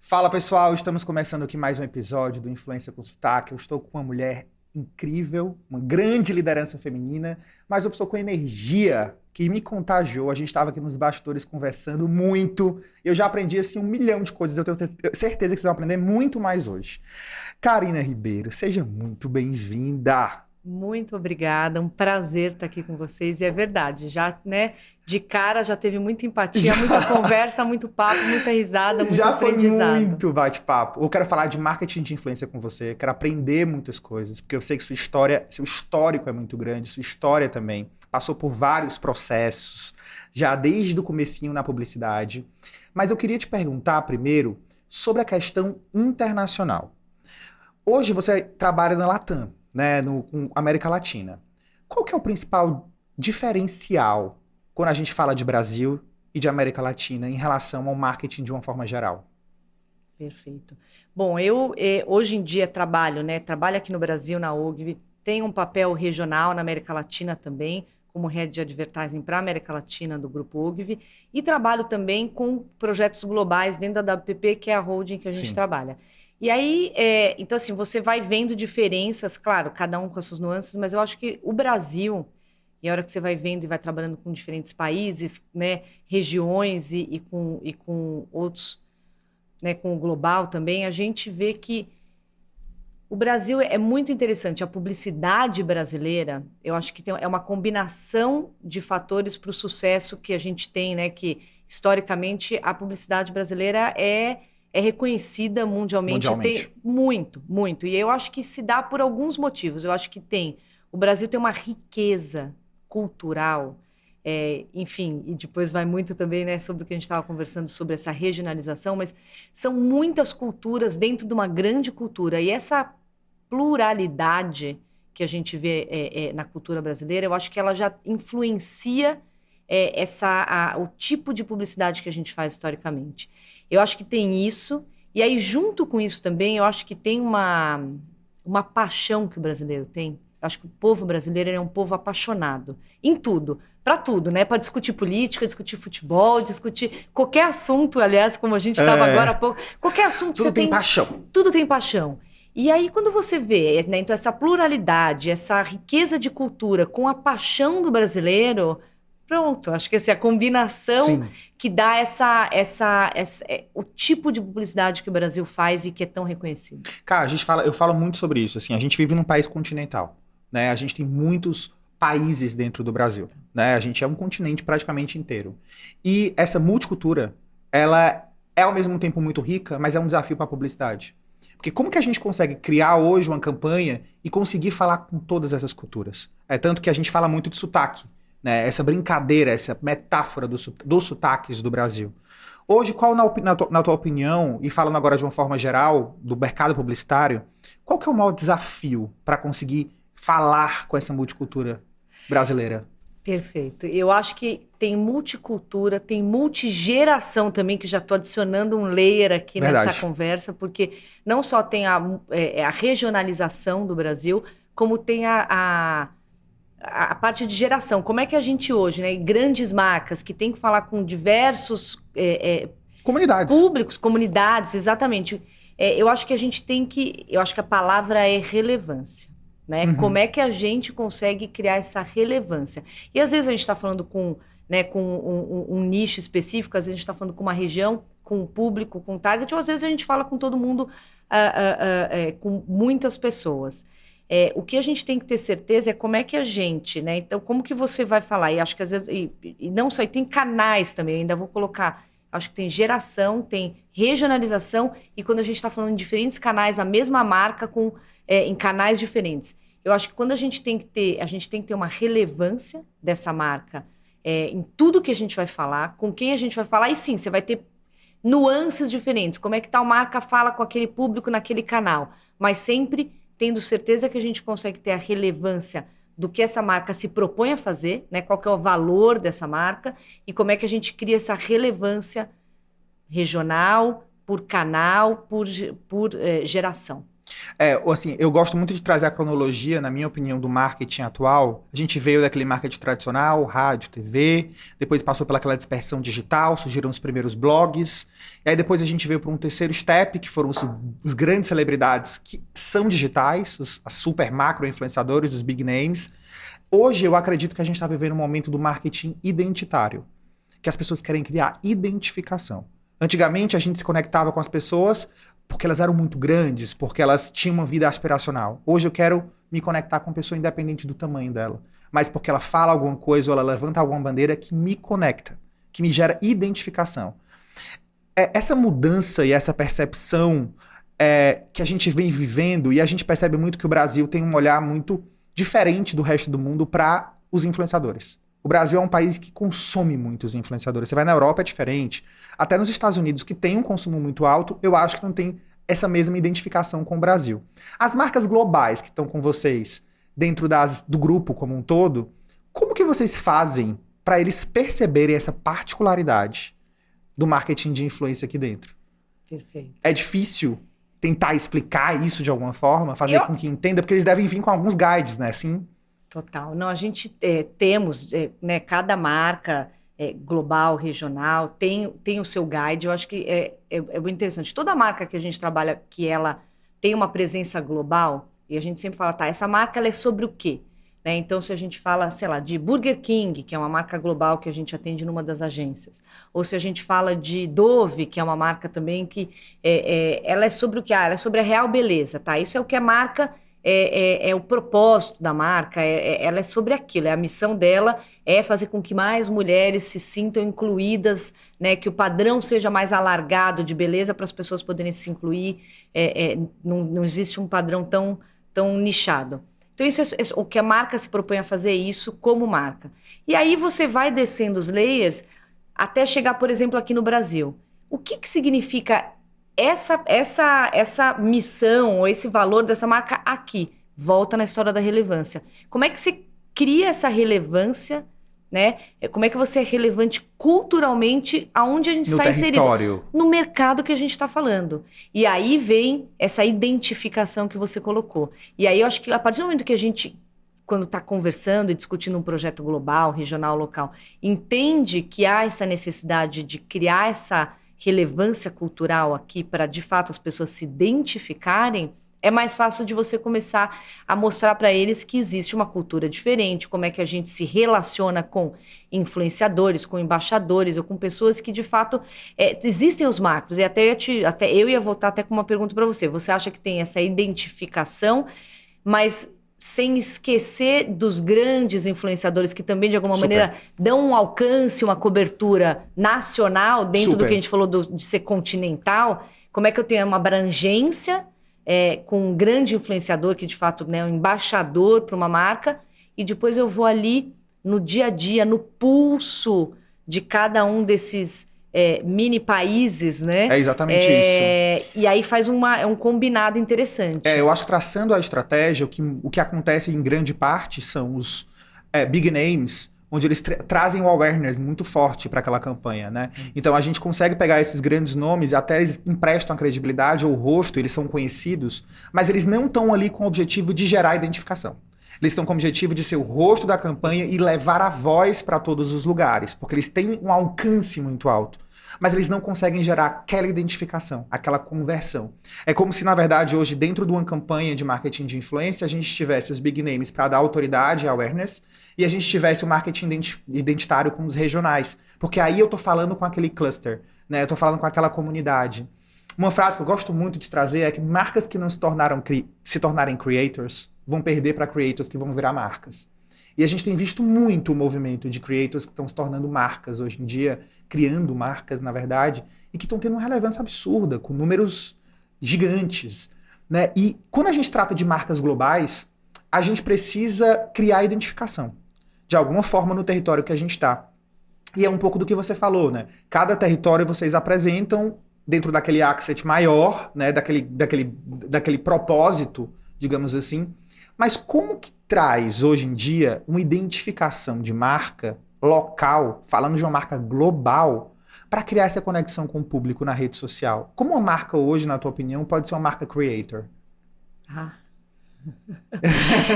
Fala pessoal, estamos começando aqui mais um episódio do Influência com Sotaque. Eu estou com uma mulher incrível, uma grande liderança feminina, mas eu estou com energia que me contagiou. A gente estava aqui nos bastidores conversando muito. Eu já aprendi assim 1 milhão de coisas. Eu tenho certeza que vocês vão aprender muito mais hoje. Karina Ribeiro, seja muito bem-vinda. Muito obrigada, um prazer estar aqui com vocês. E é verdade, já, né, de cara já teve muita empatia, muita conversa, muito papo, muita risada, muito aprendizado. Já foi muito bate-papo. Eu quero falar de marketing de influência com você, quero aprender muitas coisas, porque eu sei que sua história, seu histórico é muito grande, sua história também passou por vários processos, já desde o comecinho na publicidade. Mas eu queria te perguntar primeiro sobre a questão internacional. Hoje você trabalha na Latam, né, com América Latina. Qual que é o principal diferencial quando a gente fala de Brasil e de América Latina em relação ao marketing de uma forma geral? Perfeito. Bom, eu hoje em dia trabalho aqui no Brasil, na Ogilvy, tenho um papel regional na América Latina também, como Head de Advertising para a América Latina do Grupo Ogilvy, e trabalho também com projetos globais dentro da WPP, que é a holding que a gente trabalha. E aí, então assim, você vai vendo diferenças, claro, cada um com as suas nuances, mas eu acho que o Brasil, e a hora que você vai vendo e vai trabalhando com diferentes países, né, regiões e com outros, né, com o global também, a gente vê que o Brasil é muito interessante. A publicidade brasileira, eu acho que é uma combinação de fatores para o sucesso que a gente tem, né, que historicamente a publicidade brasileira é reconhecida mundialmente. Tem muito, muito. E eu acho que se dá por alguns motivos. Eu acho que o Brasil tem uma riqueza cultural, enfim, e depois vai muito também, né, sobre o que a gente estava conversando, sobre essa regionalização, mas são muitas culturas dentro de uma grande cultura. E essa pluralidade que a gente vê na cultura brasileira, eu acho que ela já influencia o tipo de publicidade que a gente faz historicamente. Eu acho que tem isso, e aí junto com isso também, eu acho que tem uma paixão que o brasileiro tem. Eu acho que o povo brasileiro é um povo apaixonado em tudo, para tudo, né? Para discutir política, discutir futebol, discutir qualquer assunto, aliás, como a gente estava agora há pouco, qualquer assunto tudo tem paixão. Tudo tem paixão. E aí, quando você vê, né, então, essa pluralidade, essa riqueza de cultura com a paixão do brasileiro, pronto, acho que essa é a combinação que dá o tipo de publicidade que o Brasil faz e que é tão reconhecido. Cara, eu falo muito sobre isso, assim, a gente vive num país continental, né? A gente tem muitos países dentro do Brasil, né? A gente é um continente praticamente inteiro. E essa multicultura, ela é ao mesmo tempo muito rica, mas é um desafio para a publicidade. Porque como que a gente consegue criar hoje uma campanha e conseguir falar com todas essas culturas? É tanto que a gente fala muito de sotaque, né? Essa brincadeira, essa metáfora dos sotaques do Brasil. Hoje, qual, na tua opinião, e falando agora de uma forma geral, do mercado publicitário, qual que é o maior desafio para conseguir falar com essa multicultura brasileira? Perfeito. Eu acho que tem multicultura, tem multigeração também, que já estou adicionando um layer aqui nessa conversa, porque não só tem a regionalização do Brasil, como tem a parte de geração. Como é que a gente hoje, né, grandes marcas que tem que falar com diversos comunidades, públicos, comunidades, exatamente. Eu acho que eu acho que a palavra é relevância. Né? Como é que a gente consegue criar essa relevância? E às vezes a gente está falando com um nicho específico, às vezes a gente está falando com uma região, com um público, com um target, ou às vezes a gente fala com todo mundo, com muitas pessoas. O que a gente tem que ter certeza é como é que a gente, né? Então, como que você vai falar? E acho que às vezes, e não só, e tem canais também, eu ainda vou colocar, acho que tem geração, tem regionalização, e quando a gente está falando em diferentes canais, a mesma marca em canais diferentes. Eu acho que quando a gente tem que ter uma relevância dessa marca em tudo que a gente vai falar, com quem a gente vai falar, e sim, você vai ter nuances diferentes, como é que tal marca fala com aquele público naquele canal, mas sempre tendo certeza que a gente consegue ter a relevância do que essa marca se propõe a fazer, né? Qual que é o valor dessa marca e como é que a gente cria essa relevância regional, por canal, por geração. Assim, eu gosto muito de trazer a cronologia, na minha opinião, do marketing atual. A gente veio daquele marketing tradicional, rádio, TV, depois passou pelaquela dispersão digital, surgiram os primeiros blogs, e aí depois a gente veio para um terceiro step, que foram os grandes celebridades que são digitais, as super macro influenciadores, os big names. Hoje eu acredito que a gente está vivendo um momento do marketing identitário, que as pessoas querem criar identificação. Antigamente a gente se conectava com as pessoas porque elas eram muito grandes, porque elas tinham uma vida aspiracional. Hoje eu quero me conectar com a pessoa independente do tamanho dela, mas porque ela fala alguma coisa ou ela levanta alguma bandeira que me conecta, que me gera identificação. Essa mudança e essa percepção que a gente vem vivendo, e a gente percebe muito que o Brasil tem um olhar muito diferente do resto do mundo para os influenciadores. O Brasil é um país que consome muitos influenciadores. Você vai na Europa, é diferente. Até nos Estados Unidos, que tem um consumo muito alto, eu acho que não tem essa mesma identificação com o Brasil. As marcas globais que estão com vocês, dentro do grupo como um todo, como que vocês fazem para eles perceberem essa particularidade do marketing de influência aqui dentro? Perfeito. É difícil tentar explicar isso de alguma forma, fazer com que entenda, porque eles devem vir com alguns guides, né? Assim. Total. Não, a gente temos, né, cada marca global, regional, tem o seu guide. Eu acho que é muito interessante. Toda marca que a gente trabalha, que ela tem uma presença global, e a gente sempre fala, tá, essa marca ela é sobre o quê? Né? Então, se a gente fala, sei lá, de Burger King, que é uma marca global que a gente atende numa das agências, ou se a gente fala de Dove, que é uma marca também que ela é sobre o quê? Ela é sobre a real beleza, tá? Isso é o que a marca... É o propósito da marca, ela é sobre aquilo, a missão dela é fazer com que mais mulheres se sintam incluídas, né, que o padrão seja mais alargado de beleza para as pessoas poderem se incluir, não existe um padrão tão nichado. Então isso o que a marca se propõe a fazer isso como marca. E aí você vai descendo os layers até chegar, por exemplo, aqui no Brasil. O que significa essa missão ou esse valor dessa marca aqui? Volta na história da relevância. Como é que você cria essa relevância, né? Como é que você é relevante culturalmente aonde a gente está inserido? No mercado que a gente está falando. E aí vem essa identificação que você colocou. E aí eu acho que a partir do momento que a gente, quando está conversando e discutindo um projeto global, regional, local, entende que há essa necessidade de criar essa relevância cultural aqui para, de fato, as pessoas se identificarem, é mais fácil de você começar a mostrar para eles que existe uma cultura diferente, como é que a gente se relaciona com influenciadores, com embaixadores ou com pessoas que, de fato, existem os macros. E até eu ia voltar até com uma pergunta para você. Você acha que tem essa identificação, mas sem esquecer dos grandes influenciadores que também, de alguma maneira, dão um alcance, uma cobertura nacional, dentro do que a gente falou de ser continental? Como é que eu tenho uma abrangência com um grande influenciador, que de fato é um embaixador para uma marca, e depois eu vou ali no dia a dia, no pulso de cada um desses mini países, né? É exatamente isso. E aí faz um combinado interessante. Eu acho que traçando a estratégia, o que acontece em grande parte são os big names, onde eles trazem o awareness muito forte para aquela campanha, né? Isso. Então a gente consegue pegar esses grandes nomes e até eles emprestam a credibilidade ou o rosto, eles são conhecidos, mas eles não estão ali com o objetivo de gerar identificação. Eles estão com o objetivo de ser o rosto da campanha e levar a voz para todos os lugares, porque eles têm um alcance muito alto. Mas eles não conseguem gerar aquela identificação, aquela conversão. É como se, na verdade, hoje, dentro de uma campanha de marketing de influência, a gente tivesse os big names para dar autoridade, awareness, e a gente tivesse o marketing identitário com os regionais. Porque aí eu estou falando com aquele cluster, né? Eu estou falando com aquela comunidade. Uma frase que eu gosto muito de trazer é que marcas que não se tornarem creators vão perder para creators que vão virar marcas. E a gente tem visto muito o movimento de creators que estão se tornando marcas hoje em dia, criando marcas, na verdade, e que estão tendo uma relevância absurda, com números gigantes, né? E quando a gente trata de marcas globais, a gente precisa criar identificação, de alguma forma, no território que a gente está. E é um pouco do que você falou, né? Cada território vocês apresentam dentro daquele asset maior, né? Daquele propósito, digamos assim. Mas como que traz, hoje em dia, uma identificação de marca local, falando de uma marca global, para criar essa conexão com o público na rede social? Como uma marca hoje, na tua opinião, pode ser uma marca creator? Ah.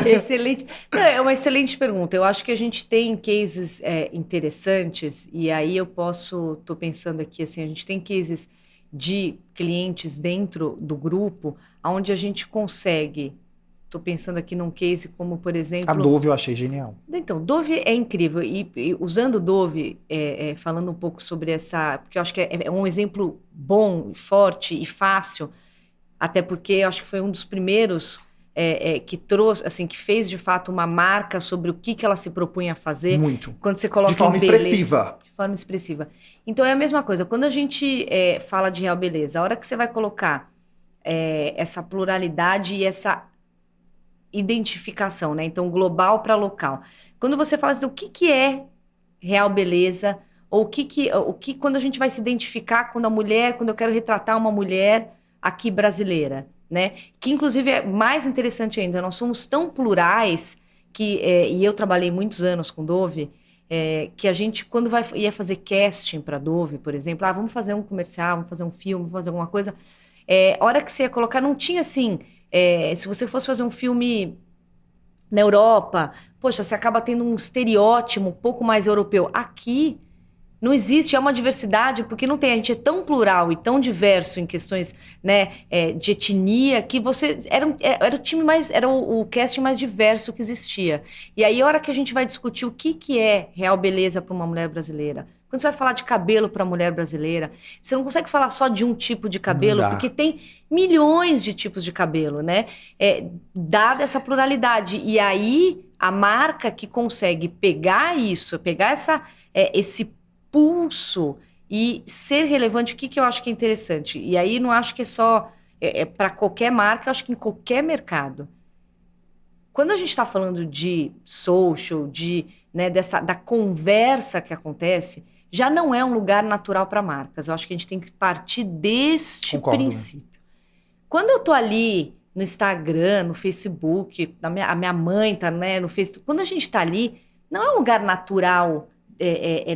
Excelente. Não, é uma excelente pergunta. Eu acho que a gente tem cases interessantes, e aí tô pensando aqui assim, a gente tem cases de clientes dentro do grupo, onde a gente consegue. Tô pensando aqui num case como, por A exemplo. Dove eu achei genial. Então, Dove é incrível. E usando Dove, falando um pouco sobre essa. Porque eu acho que é um exemplo bom, forte e fácil, até porque eu acho que foi um dos primeiros que trouxe, assim, que fez de fato uma marca sobre o que ela se propunha a fazer. Muito. Quando você coloca De forma em beleza, expressiva. de forma expressiva. Então é a mesma coisa. Quando a gente fala de real beleza, a hora que você vai colocar essa pluralidade e essa identificação, né? Então, global para local. Quando você fala assim, o que é real beleza? Ou o que quando a gente vai se identificar quando eu quero retratar uma mulher aqui brasileira, né? Que inclusive é mais interessante ainda, nós somos tão plurais e eu trabalhei muitos anos com Dove, que a gente, quando ia fazer casting para Dove, por exemplo, vamos fazer um comercial, vamos fazer um filme, vamos fazer alguma coisa, a hora que você ia colocar, não tinha assim, se você fosse fazer um filme na Europa, poxa, você acaba tendo um estereótipo um pouco mais europeu. Aqui não existe, é uma diversidade, porque não tem, a gente é tão plural e tão diverso em questões, né, de etnia, que você era o time mais, era o casting mais diverso que existia. E aí, a hora que a gente vai discutir o que é real beleza para uma mulher brasileira, quando você vai falar de cabelo para a mulher brasileira, você não consegue falar só de um tipo de cabelo, porque tem milhões de tipos de cabelo, né? Dada essa pluralidade. E aí, a marca que consegue pegar isso, pegar esse pulso e ser relevante, o que eu acho que é interessante? E aí não acho que é só para qualquer marca, eu acho que em qualquer mercado. Quando a gente está falando de social, né, da conversa que acontece, já não é um lugar natural para marcas. Eu acho que a gente tem que partir deste princípio. Quando eu tô ali no Instagram, no Facebook, a minha mãe tá, né, no Facebook, quando a gente está ali, não é um lugar natural,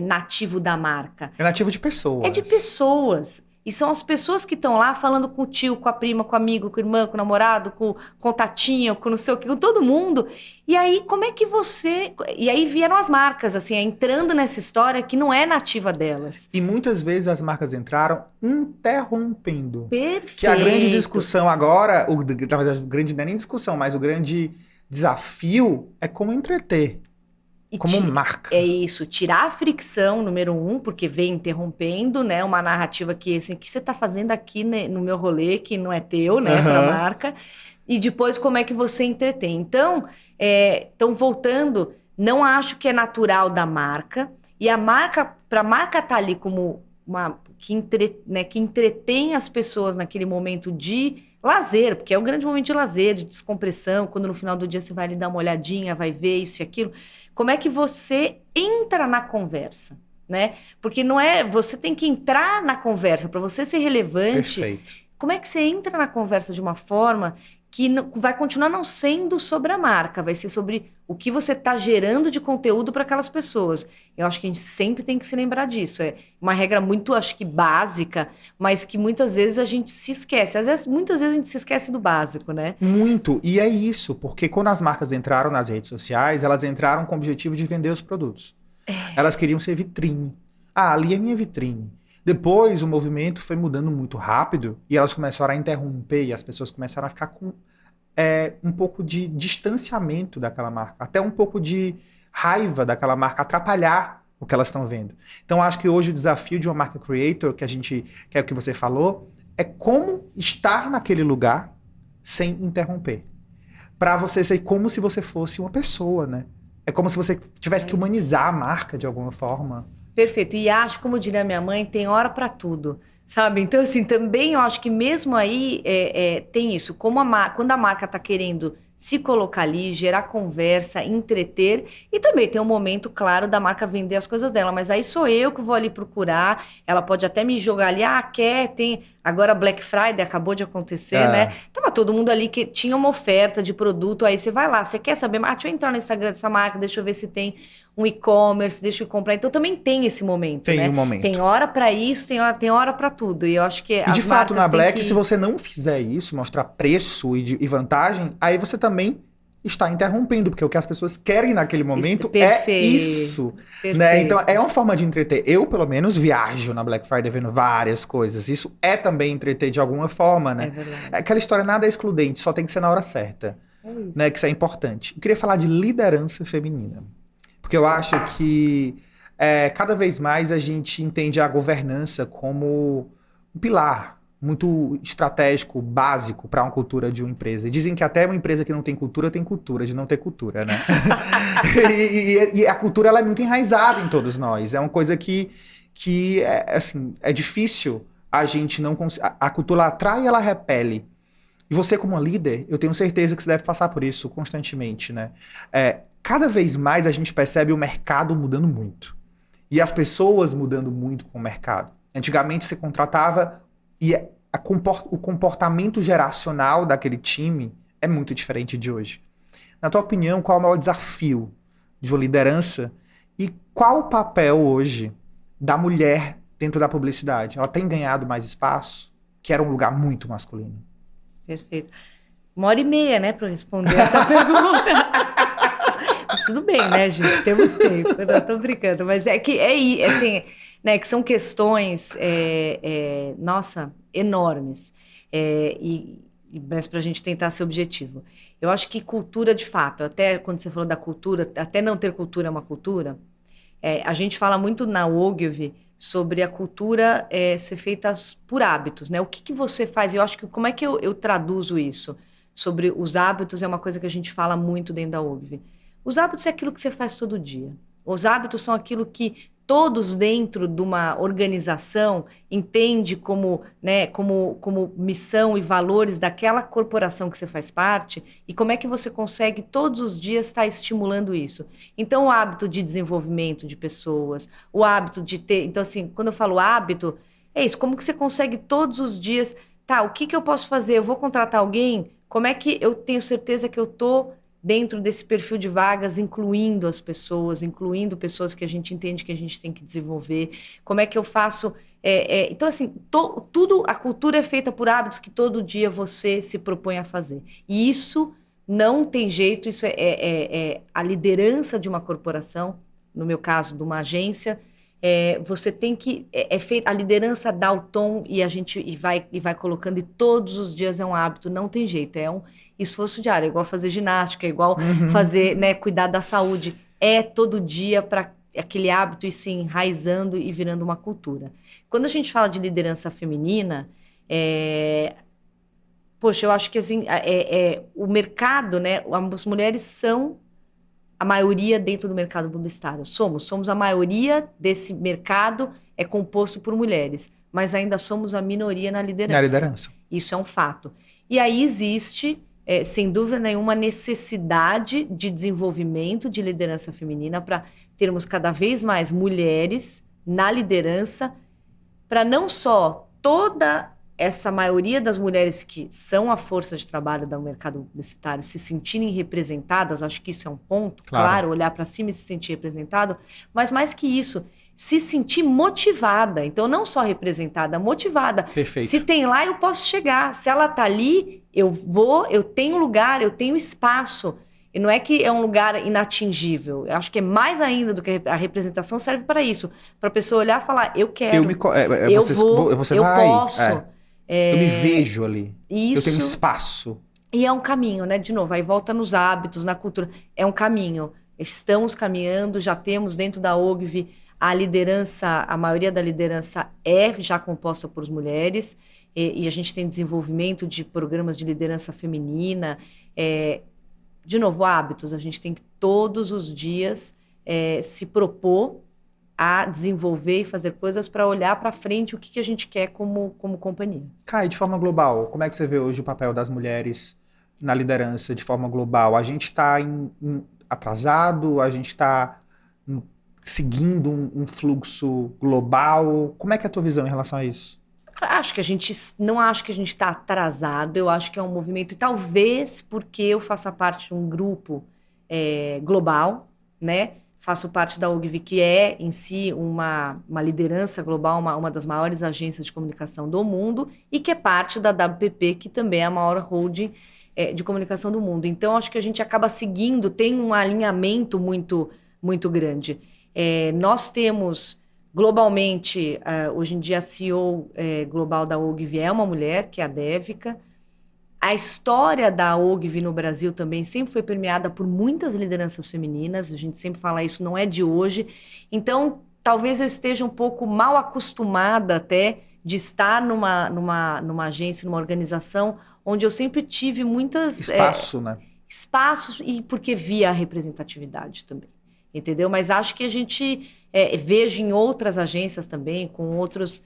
nativo da marca. É nativo de pessoas. É de pessoas. E são as pessoas que estão lá falando com o tio, com a prima, com o amigo, com a irmã, com o namorado, com o contatinho, com não sei o que, com todo mundo. E aí, como é que você... E aí vieram as marcas, assim, entrando nessa história que não é nativa delas. E muitas vezes as marcas entraram interrompendo. Perfeito. Que a grande discussão agora, na verdade, o grande não é nem discussão, mas o grande desafio é como entreter. Como marca. É isso, tirar a fricção, número 1, porque vem interrompendo, né? Uma narrativa que, assim, o que você tá fazendo aqui, né, no meu rolê, que não é teu, né? Pra marca. E depois, como é que você entretém. Então, voltando, não acho que é natural da marca. E a marca, pra marca estar ali como que entretém as pessoas naquele momento de lazer, porque é um grande momento de lazer, de descompressão, quando no final do dia você vai ali dar uma olhadinha, vai ver isso e aquilo. Como é que você entra na conversa, né? Porque não é... Você tem que entrar na conversa para você ser relevante. Perfeito. Como é que você entra na conversa de uma forma que vai continuar não sendo sobre a marca, vai ser sobre o que você está gerando de conteúdo para aquelas pessoas. Eu acho que a gente sempre tem que se lembrar disso. É uma regra muito, acho que básica, mas que muitas vezes a gente se esquece. Muitas vezes a gente se esquece do básico, né? Muito. E é isso, porque quando as marcas entraram nas redes sociais, elas entraram com o objetivo de vender os produtos. Elas queriam ser vitrine. Ali é minha vitrine. Depois, o movimento foi mudando muito rápido e elas começaram a interromper e as pessoas começaram a ficar com um pouco de distanciamento daquela marca, até um pouco de raiva daquela marca, atrapalhar o que elas estão vendo. Então, acho que hoje o desafio de uma marca creator, que é o que você falou, é como estar naquele lugar sem interromper. Para você ser como se você fosse uma pessoa, né? É como se você tivesse que humanizar a marca de alguma forma. Perfeito. E acho, como diria minha mãe, tem hora para tudo, sabe? Então, assim, também eu acho que mesmo aí tem isso. Quando a marca está querendo se colocar ali, gerar conversa, entreter e também tem um momento, claro, da marca vender as coisas dela. Mas aí sou eu que vou ali procurar. Ela pode até me jogar ali, tem. Agora Black Friday acabou de acontecer, né? Tava todo mundo ali que tinha uma oferta de produto. Aí você vai lá, você quer saber? Deixa eu entrar no Instagram dessa marca, deixa eu ver se tem um e-commerce, deixa eu comprar. Então também tem esse momento, né? Tem um momento. Tem hora para isso, tem hora para tudo. E eu acho que E de fato, na Black, se você não fizer isso, mostrar preço e vantagem, aí você também está interrompendo, porque o que as pessoas querem naquele momento é isso. Né? Então, é uma forma de entreter. Eu, pelo menos, viajo na Black Friday vendo várias coisas. Isso é também entreter de alguma forma, né? É verdade. Aquela história nada é excludente, só tem que ser na hora certa. É isso. Né? Que isso é importante. Eu queria falar de liderança feminina. Porque eu acho que cada vez mais a gente entende a governança como um pilar muito estratégico, básico para uma cultura de uma empresa. E dizem que até uma empresa que não tem cultura de não ter cultura, né? e a cultura ela é muito enraizada em todos nós. É uma coisa que assim, é difícil a gente não conseguir. A cultura ela atrai e ela repele. E você, como líder, eu tenho certeza que você deve passar por isso constantemente, né? Cada vez mais a gente percebe o mercado mudando muito. E as pessoas mudando muito com o mercado. Antigamente você contratava e o comportamento geracional daquele time é muito diferente de hoje. Na tua opinião, qual é o maior desafio de uma liderança e qual o papel hoje da mulher dentro da publicidade? Ela tem ganhado mais espaço, que era um lugar muito masculino. Perfeito. 1h30, né, para eu responder essa pergunta. Mas tudo bem, né, gente? Temos tempo. Não, tô brincando. Mas assim, né, que são questões, nossa, enormes. Mas para a gente tentar ser objetivo. Eu acho que cultura, de fato, até quando você falou da cultura, até não ter cultura é uma cultura, a gente fala muito na Ogilvy sobre a cultura ser feita por hábitos, né? O que você faz? Eu acho que como é que eu traduzo isso? Sobre os hábitos é uma coisa que a gente fala muito dentro da Ogilvy. Os hábitos é aquilo que você faz todo dia. Os hábitos são aquilo que todos dentro de uma organização entende como missão e valores daquela corporação que você faz parte e como é que você consegue todos os dias estar estimulando isso. Então, o hábito de desenvolvimento de pessoas, o hábito de ter... Então, assim, quando eu falo hábito, é isso. Como que você consegue todos os dias... Tá, o que eu posso fazer? Eu vou contratar alguém? Como é que eu tenho certeza que eu estou dentro desse perfil de vagas, incluindo as pessoas, incluindo pessoas que a gente entende que a gente tem que desenvolver? Como é que eu faço... Então, assim, tudo, a cultura é feita por hábitos que todo dia você se propõe a fazer. E isso não tem jeito, isso é a liderança de uma corporação, no meu caso, de uma agência. Você tem que... a liderança dá o tom e a gente vai colocando, e todos os dias é um hábito, não tem jeito, é um esforço diário, é igual fazer ginástica, é igual fazer, né, cuidar da saúde, todo dia para aquele hábito ir se enraizando e virando uma cultura. Quando a gente fala de liderança feminina, poxa, eu acho que assim, o mercado, né, as mulheres são a maioria dentro do mercado publicitário. Somos a maioria desse mercado é composto por mulheres, mas ainda somos a minoria na liderança. Na liderança. Isso é um fato. E aí existe, sem dúvida nenhuma, necessidade de desenvolvimento de liderança feminina para termos cada vez mais mulheres na liderança, para não só toda essa maioria das mulheres que são a força de trabalho do mercado publicitário se sentirem representadas, acho que isso é um ponto, claro, olhar para cima e se sentir representado, mas mais que isso, se sentir motivada. Então, não só representada, motivada. Perfeito. Se tem lá, eu posso chegar. Se ela está ali, eu tenho lugar, eu tenho espaço. E não é que é um lugar inatingível. Eu acho que é mais ainda do que a representação serve para isso. Para a pessoa olhar e falar, eu quero, você vai, posso. Eu me vejo ali. Isso. Eu tenho espaço. E é um caminho, né? De novo, aí volta nos hábitos, na cultura. É um caminho. Estamos caminhando, já temos dentro da Ogilvy a liderança, a maioria da liderança é já composta por mulheres, e a gente tem desenvolvimento de programas de liderança feminina. De novo, hábitos. A gente tem que todos os dias se propor a desenvolver e fazer coisas para olhar para frente o que a gente quer como companhia. Kai, de forma global, como é que você vê hoje o papel das mulheres na liderança de forma global? A gente está atrasado? A gente está seguindo um fluxo global? Como é que é a tua visão em relação a isso? Não acho que a gente está atrasado, eu acho que é um movimento, e talvez porque eu faça parte de um grupo global, né? Faço parte da Ogilvy, que é em si uma liderança global, uma das maiores agências de comunicação do mundo, e que é parte da WPP, que também é a maior holding de comunicação do mundo. Então, acho que a gente acaba seguindo, tem um alinhamento muito, muito grande. Nós temos, globalmente, hoje em dia, a CEO global da Ogilvy é uma mulher, que é a Dévica. A história da Ogilvy no Brasil também sempre foi permeada por muitas lideranças femininas, a gente sempre fala isso, não é de hoje. Então, talvez eu esteja um pouco mal acostumada até de estar numa agência, numa organização, onde eu sempre tive muitas Espaço, né? espaços, e porque via a representatividade também, entendeu? Mas acho que a gente vejo em outras agências também, com outros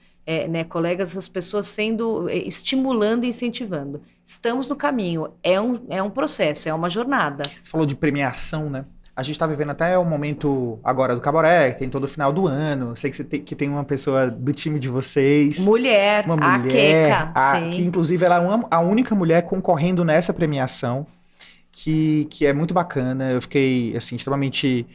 colegas, as pessoas sendo, estimulando e incentivando. Estamos no caminho, é um processo, é uma jornada. Você falou de premiação, né? A gente está vivendo até o momento agora do Caboré, que tem todo o final do ano. Sei que que tem uma pessoa do time de vocês. Mulher, uma a mulher, Keka, que sim. inclusive ela é a única mulher concorrendo nessa premiação, que é muito bacana. Eu fiquei assim, extremamente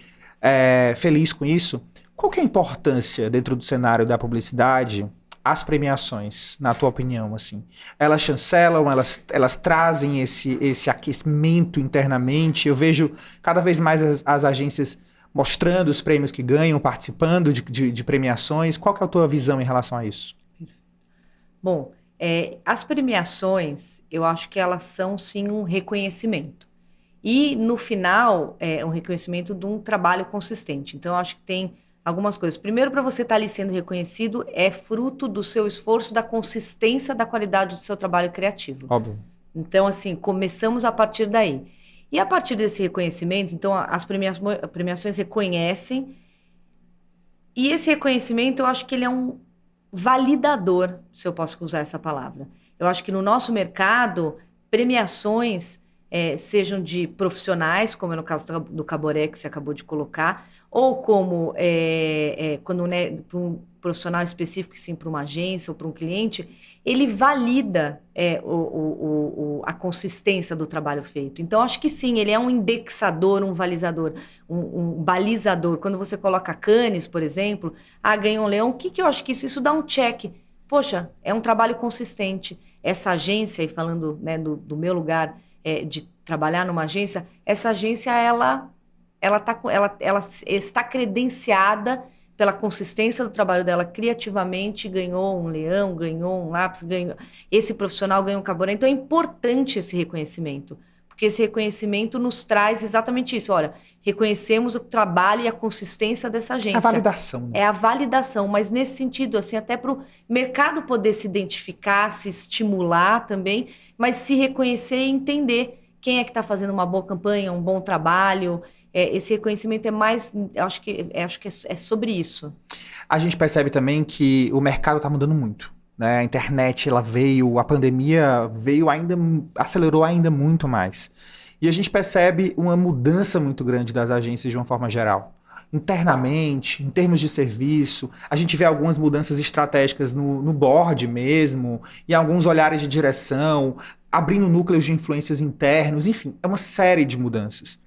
feliz com isso. Qual que é a importância dentro do cenário da publicidade, as premiações, na tua opinião, assim? Elas chancelam, elas trazem esse aquecimento internamente. Eu vejo cada vez mais as agências mostrando os prêmios que ganham, participando de premiações. Qual que é a tua visão em relação a isso? Bom, as premiações, eu acho que elas são sim um reconhecimento. E no final, é um reconhecimento de um trabalho consistente. Então, eu acho que tem algumas coisas. Primeiro, para você estar ali sendo reconhecido, é fruto do seu esforço, da consistência, da qualidade do seu trabalho criativo. Óbvio. Então, assim, começamos a partir daí. E a partir desse reconhecimento, então, as premiações reconhecem. E esse reconhecimento, eu acho que ele é um validador, se eu posso usar essa palavra. Eu acho que no nosso mercado, premiações, sejam de profissionais, como é no caso do Caboré, que você acabou de colocar, ou como quando para um profissional específico, sim, para uma agência ou para um cliente, ele valida a consistência do trabalho feito. Então, acho que sim, ele é um indexador, um balizador, um balizador. Quando você coloca Cannes, por exemplo, ganhou um leão, o que eu acho que isso dá um check. Poxa, é um trabalho consistente. Essa agência, e falando, né, do meu lugar de trabalhar numa agência, essa agência, ela está credenciada pela consistência do trabalho dela criativamente, ganhou um leão, ganhou um lápis, esse profissional ganhou um Caboré. Então é importante esse reconhecimento, porque esse reconhecimento nos traz exatamente isso. Olha, reconhecemos o trabalho e a consistência dessa agência. É a validação, né? É a validação, mas nesse sentido, assim, até para o mercado poder se identificar, se estimular também, mas se reconhecer e entender quem é que está fazendo uma boa campanha, um bom trabalho. Esse reconhecimento é mais, acho que é sobre isso. A gente percebe também que o mercado está mudando muito, né? A internet, ela veio, a pandemia veio ainda, acelerou ainda muito mais. E a gente percebe uma mudança muito grande das agências de uma forma geral. Internamente, em termos de serviço, a gente vê algumas mudanças estratégicas no board mesmo, e alguns olhares de direção, abrindo núcleos de influências internos, enfim, é uma série de mudanças.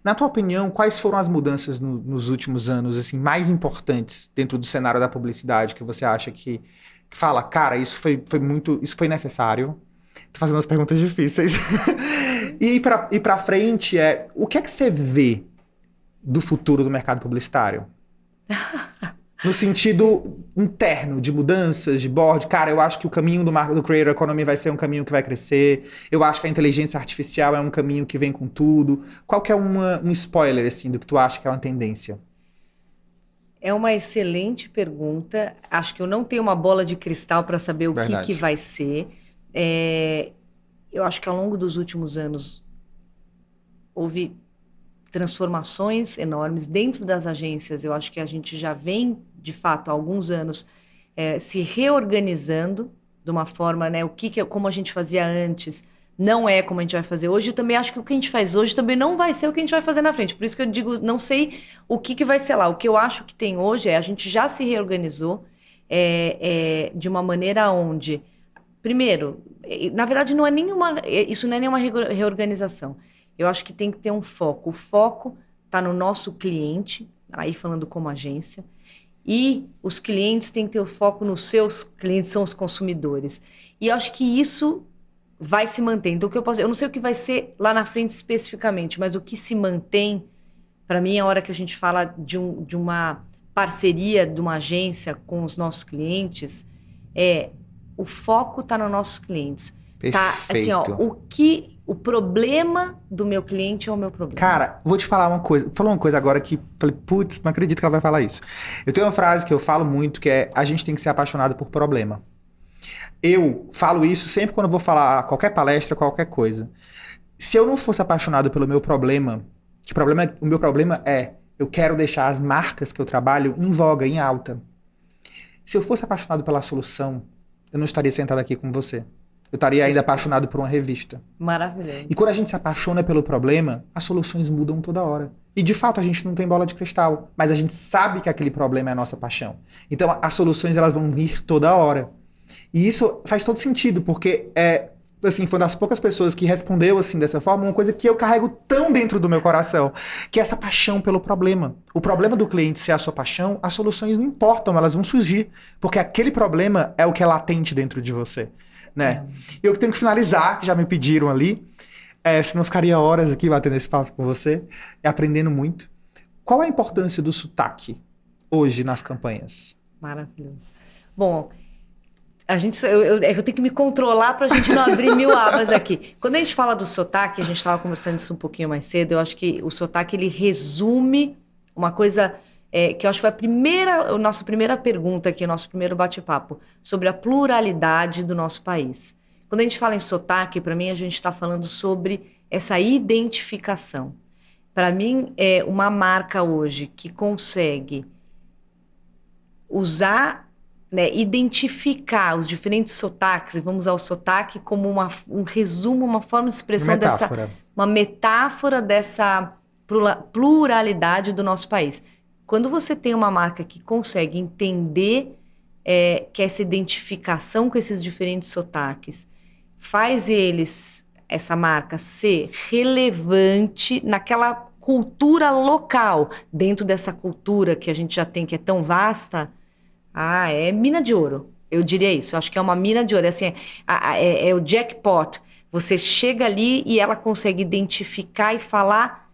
Na tua opinião, quais foram as mudanças nos últimos anos assim, mais importantes dentro do cenário da publicidade que você acha que fala, cara, isso foi necessário? Tô fazendo as perguntas difíceis. E para frente, o que é que você vê do futuro do mercado publicitário? No sentido interno, de mudanças, de board. Cara, eu acho que o caminho do Creator Economy vai ser um caminho que vai crescer. Eu acho que a inteligência artificial é um caminho que vem com tudo. Qual que é um spoiler, assim, do que tu acha que é uma tendência? É uma excelente pergunta. Acho que eu não tenho uma bola de cristal para saber o que vai ser. Eu acho que ao longo dos últimos anos houve transformações enormes dentro das agências. Eu acho que a gente já vem, de fato, há alguns anos se reorganizando de uma forma, né, como a gente fazia antes, não é como a gente vai fazer hoje. Eu também acho que o que a gente faz hoje também não vai ser o que a gente vai fazer na frente. Por isso que eu digo, não sei o que vai ser lá. O que eu acho que tem hoje a gente já se reorganizou de uma maneira onde, primeiro, na verdade isso não é nenhuma reorganização. Eu acho que tem que ter um foco. O foco está no nosso cliente, aí falando como agência, e os clientes têm que ter o foco nos seus clientes, são os consumidores. E eu acho que isso vai se manter. Então, eu não sei o que vai ser lá na frente especificamente, mas o que se mantém, para mim, é a hora que a gente fala de uma parceria de uma agência com os nossos clientes, o foco está nos nossos clientes. Perfeito. Tá, assim, ó, o problema do meu cliente é o meu problema. Cara, vou te falar uma coisa. Falou uma coisa agora que falei, putz, não acredito que ela vai falar isso. Eu tenho uma frase que eu falo muito, que é: a gente tem que ser apaixonado por problema. Eu falo isso sempre quando eu vou falar qualquer palestra, qualquer coisa. Se eu não fosse apaixonado pelo meu problema, o meu problema é, eu quero deixar as marcas que eu trabalho em voga, em alta. Se eu fosse apaixonado pela solução, eu não estaria sentado aqui com você. Eu estaria ainda apaixonado por uma revista. Maravilhoso. E quando a gente se apaixona pelo problema, as soluções mudam toda hora. E de fato a gente não tem bola de cristal, mas a gente sabe que aquele problema é a nossa paixão. Então as soluções elas vão vir toda hora. E isso faz todo sentido, porque assim, foi uma das poucas pessoas que respondeu assim dessa forma, uma coisa que eu carrego tão dentro do meu coração, que é essa paixão pelo problema. O problema do cliente ser a sua paixão, as soluções não importam, elas vão surgir, porque aquele problema é o que é latente dentro de você, né? Eu tenho que finalizar, já me pediram ali, senão eu ficaria horas aqui batendo esse papo com você, e aprendendo muito. Qual a importância do sotaque hoje nas campanhas? Maravilhoso. Bom, eu tenho que me controlar para a gente não abrir mil abas aqui. Quando a gente fala do sotaque, a gente estava conversando isso um pouquinho mais cedo, eu acho que o sotaque ele resume uma coisa que eu acho que foi a nossa primeira pergunta aqui, o nosso primeiro bate-papo, sobre a pluralidade do nosso país. Quando a gente fala em sotaque, para mim a gente está falando sobre essa identificação. Para mim, é uma marca hoje que consegue usar, né, identificar os diferentes sotaques, e vamos usar o sotaque como um resumo, uma forma de expressão uma metáfora dessa pluralidade do nosso país. Quando você tem uma marca que consegue entender que essa identificação com esses diferentes sotaques faz essa marca ser relevante naquela cultura local, dentro dessa cultura que a gente já tem, que é tão vasta, é mina de ouro. Eu diria isso. Eu acho que é uma mina de ouro. Assim, é o jackpot. Você chega ali e ela consegue identificar e falar.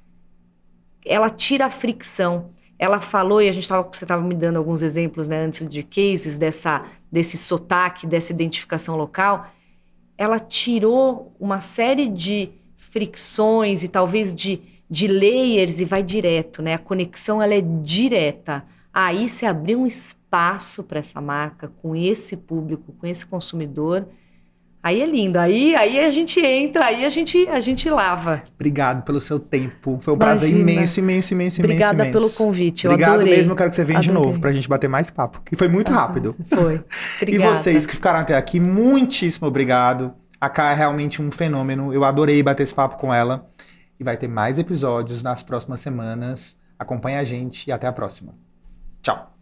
Ela tira a fricção. Ela falou, e você estava me dando alguns exemplos, né, antes de cases desse sotaque, dessa identificação local. Ela tirou uma série de fricções e talvez de layers e vai direto, né? A conexão ela é direta. Aí você abriu um espaço para essa marca, com esse público, com esse consumidor. Aí é lindo. Aí a gente entra, aí a gente lava. Obrigado pelo seu tempo. Foi um prazer imenso. Obrigada pelo convite. Obrigado adorei. mesmo. Eu quero que você venha de novo pra gente bater mais papo. Que foi muito rápido. Foi. Obrigada. E vocês que ficaram até aqui, muitíssimo obrigado. A Ká é realmente um fenômeno. Eu adorei bater esse papo com ela. E vai ter mais episódios nas próximas semanas. Acompanhe a gente e até a próxima. Tchau.